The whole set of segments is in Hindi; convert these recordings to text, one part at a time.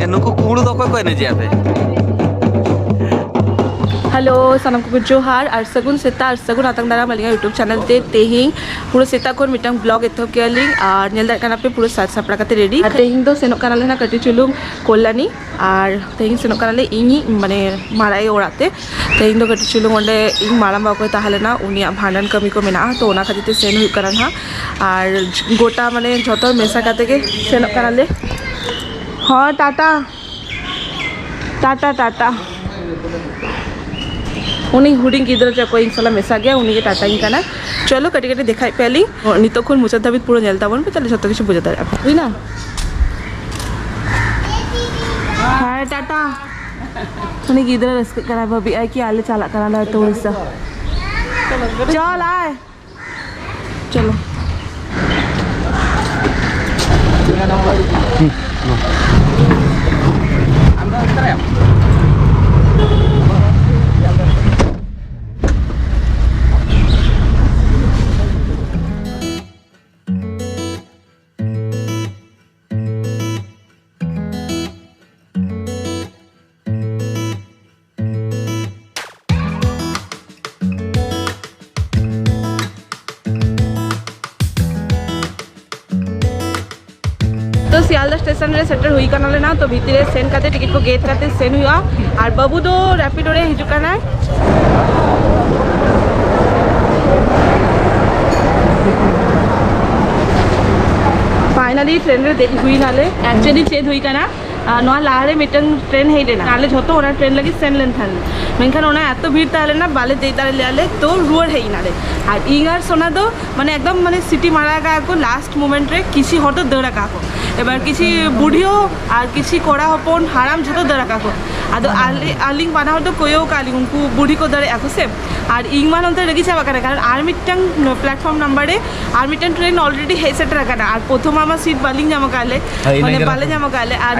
नुकु कुड़ू दो कोई नहीं जाते। हेलो सानम को जोहार और सगुन सेता और सगुन आतंग दारा मलिंगा यूट्यूब चैनल ते तेहिंग पूरा सेता को मिटंग ब्लॉग एथो केलिंग और नेल दार पे पूरा साथ सापड़ा काते रेडी तेहिंग दो सेनो कानाले ना कटी चुलुंग कोल्लानी और तेहिंग सेनो कानाले इनी माने माराई ओराते तेहिंग दो कटी चुलुंग ओंडे इन माराम बाको ताहलेना उनिया भांडन कमी को मेना तो ओना खातिर सेन हुई करन हा और गोटा माने झोतो मेसा काते के सेनो कानाले हां टाटा टाटा टाटा उन्हीं हुडिंग गिद्रा चको इंशाला मेसा गया उन्हीं के टाटा इनका ना चलो कटी कटी दिखाई पहली नितो खुन मुचा तभी पूरा जलता बन पे चले सब कुछ बुझा था हुई ना हाय टाटा उन्हीं गिद्रा रस करा भाभी आई कि आले चाला करा ला तो इससा चल आए चलो तो सियालदा स्टेशन रे सेटर हुई करना लेना तो भीतरे सेन करते टिकट को गेट करते सेन हुआ और बाबू दो रैपिडो रे हिजू करना फाइनली ट्रेन रे हुई नाले एक्चुअली चेंज हुई करना नवा लारे मिटन ट्रेन है देना नाले झोतो ओना ट्रेन लगी सेन लेन थान मेनखान ओना एतो भीड़ ताले ना बाले दे ताले लेले तो रुवर है नाले और इंगार सोना दो माने एकदम माने सिटी मारा का को लास्ट मोमेंट रे किसी हतो दड़ा का को एबार किसी बुढ़ियो और किसी कोड़ा हपन हाराम झोतो दड़ा का को आदो आलिंग बाना हतो कोयो कालिंग उनको बुढ़ी को दड़े आको से और इंगमान अंतर लगी चाबा करे कारण आर मिटन प्लेटफॉर्म नंबर रे आर मिटन ट्रेन ऑलरेडी है सेटर करना और प्रथम आमा सीट बालिंग जामा काले माने बाले जामा काले और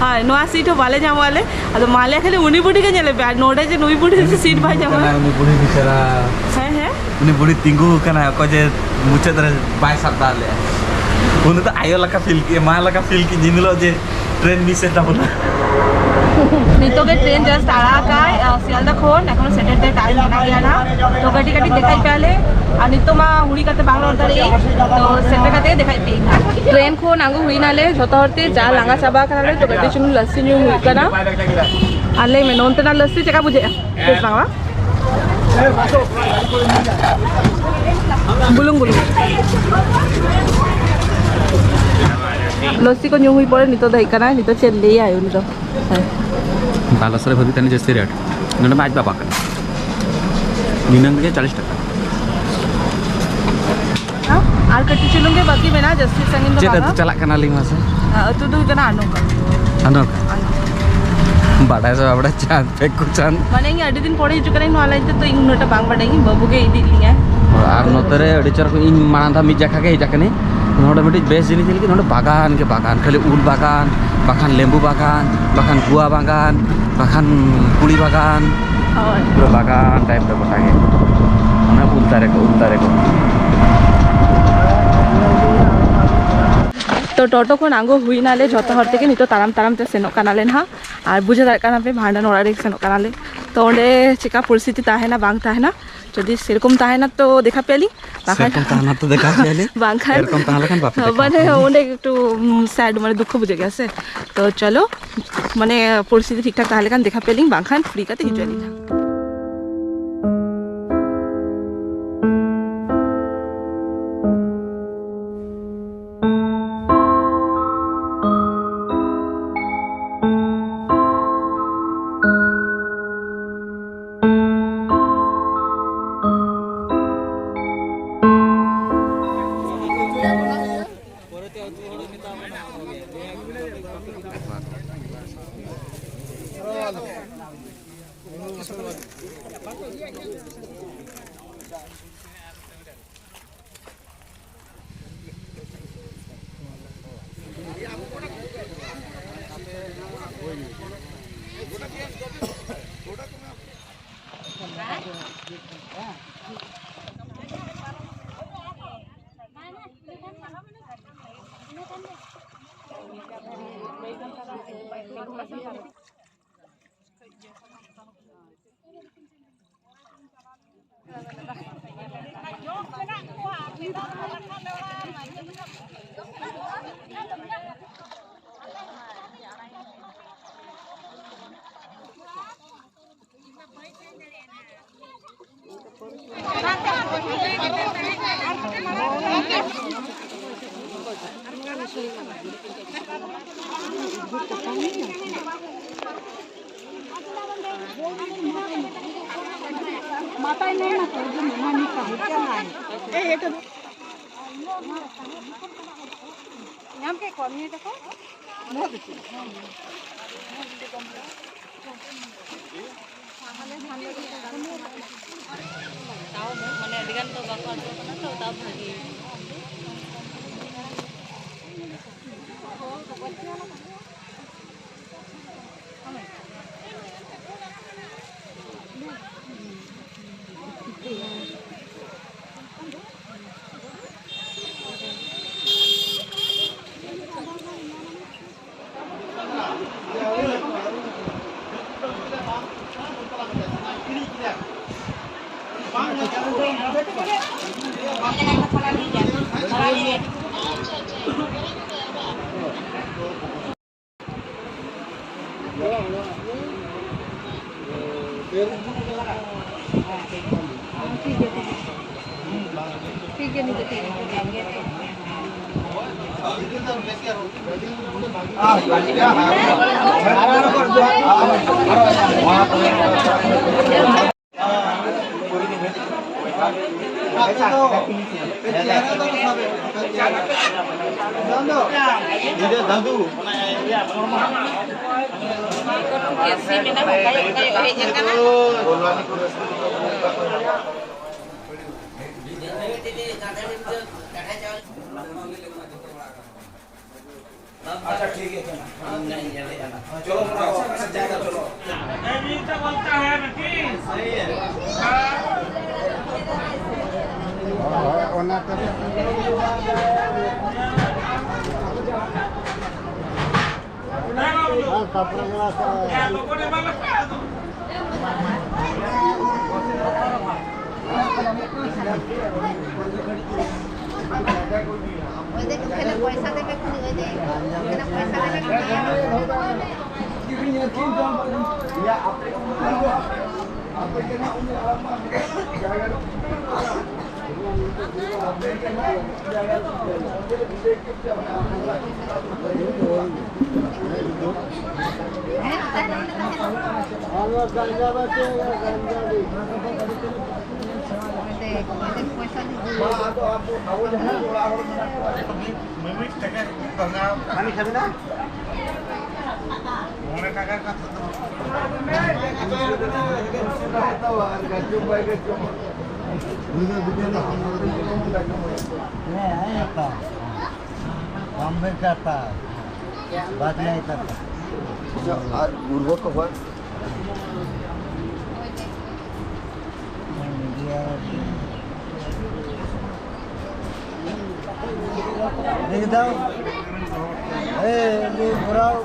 हां नोआ सीट हो बाले जामा वाले अदो माले खाली उनी बुढ़ी के नेले बे नोडे जे नुई बुढ़ी से सीट भाई जामा उनी बुढ़ी बिचारा है उनी बुढ़ी तिंगु कना को जे मुचे दरे बाय सादा ले उन तो आयो लका फील की मा लका फील की जिनलो जे ट्रेन मिस एटा बोला नितो के ट्रेन जस्ट आड़ा का सियालदा खोन एखोनो सेटेर ते टाइम बना गया ना तो गटी गटी देखाई पहले और नितो मा हुड़ी काते बांगलोर तरे तो सेटेर काते देखाई पे ट्रेन खोन आंगु हुई नाले झोतो हरते जा लांगा चाबा कनाले तो गटी चुनु लस्सी न्यू हुई कना आले में नोनतना लस्सी चका बुझे केस बांगवा बुलुंग बुलुंग लस्सी को न्यू हुई पड़े नितो दही कना नितो चल ले आयो नितो बालासरे भरी तने जैसे रेट नोने आज बाबा का निनंग के 40 टका हां आर कटी चलूंगे बाकी में ना जस्टिस संगिन तो बाबा चला कना लिंग मासे तू दु कना आनो बाडा से बाबड़ा चांद पे को चांद माने अडी दिन पड़े हिजु करे नोला तो इन नोटा बांग बडेगी बाबू के इदी लिया और नोतरे अडीचर को इन मानांदा मिजा खा के जाकने नोडे मिटी बेस जिनिस लेके नोडे बागान के बागान खाली उल बागान बागान लेम्बू बागान बागान गुआ बागान बागान कुड़ी बागान पूरा बागान टाइप का बतागे ना उल्टा रे तो टोटो को नांगो हुई नाले झोतो हरते के नितो ताराम ताराम ते सेनो कानाले ना और बुझे दार काना पे भांडन ओड़ा रे सेनो कानाले तो ओंडे चिका परिस्थिति ताहेना बांग ताहेना जदि सेरकम ताहेना तो देखा पेली सेरकम ताहेना तो देखा पेली बांखान सेरकम ताहले खान बाप माने ओंडे एकटू सैड माने दुख बुझे गेছে तो चलो माने परिस्थिति ठीकठाक ताहले खान देखा पेली बांखान फ्री काते हिजली ना মাথায় নেই না তোর জন্য আমি কাহিটা নাই এই এটা নাম কে কোন এটা কো না দেখি তাও মানে এদিগান তো বাকো আসবে না তো তাও ভাগি ठीक है नहीं अच्छा ठीक है चलो जाएगा चलो तो बोलता है कि सही है पैसा देवे पानी खाबी ना मोरे काका का बॉम्बे का था बात नहीं था गुरबो को देख दो ए ले बुराओ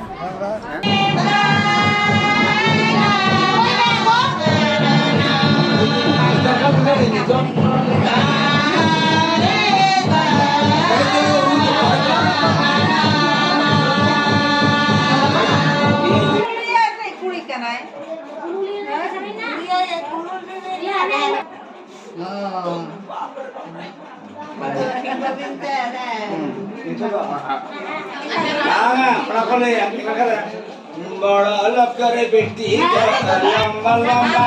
बड़ा अलग करे बेटी लंबा लंबा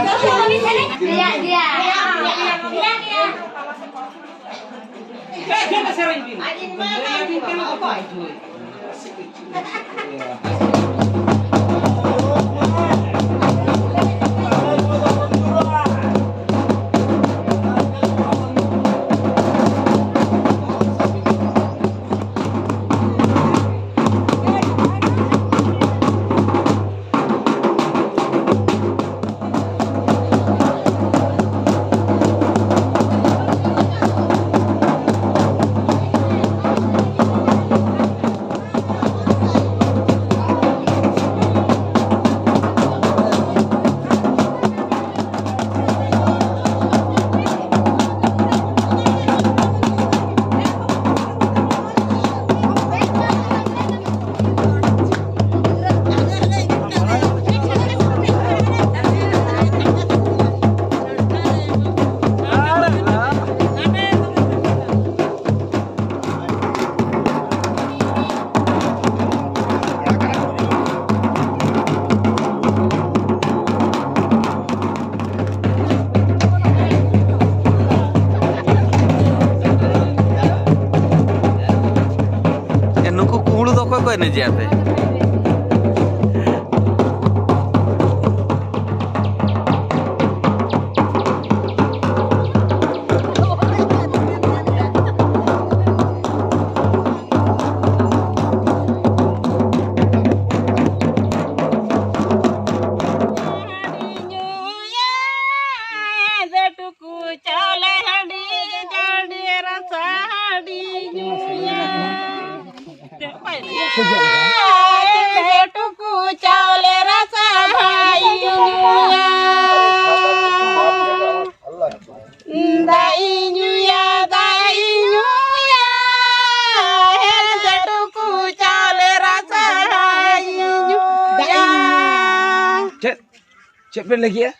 koy na jape. Cek pen lagi ya?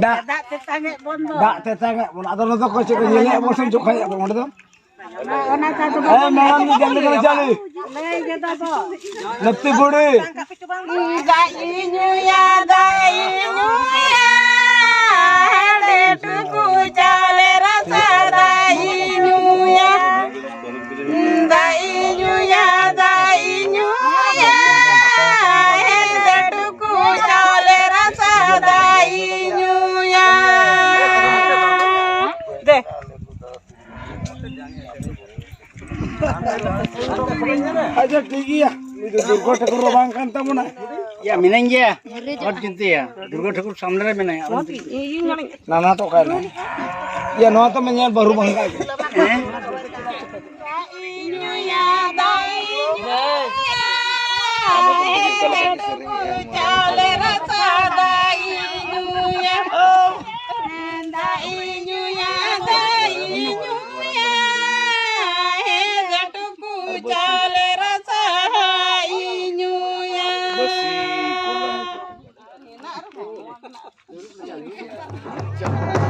Dak tetangga bondo. Dak tetangga bondo. Ada lo kok cek nyele bosan juk kaya bondo tu. Malam ni jalan kena jalan. Nanti budi. Dainyu ya, detuku jale rasa dainyu ya, dainyu ya, detuku jale rasa dainyu ya. Deh. Aja tinggi ya. Itu Durga Thakur bangkan tamu na. Ya mineng ya. और चिंते ya. Durga Thakur सामने रे mineng. Nana तो कहना. Ya no तो मैं यहाँ बारू बंगा. Besi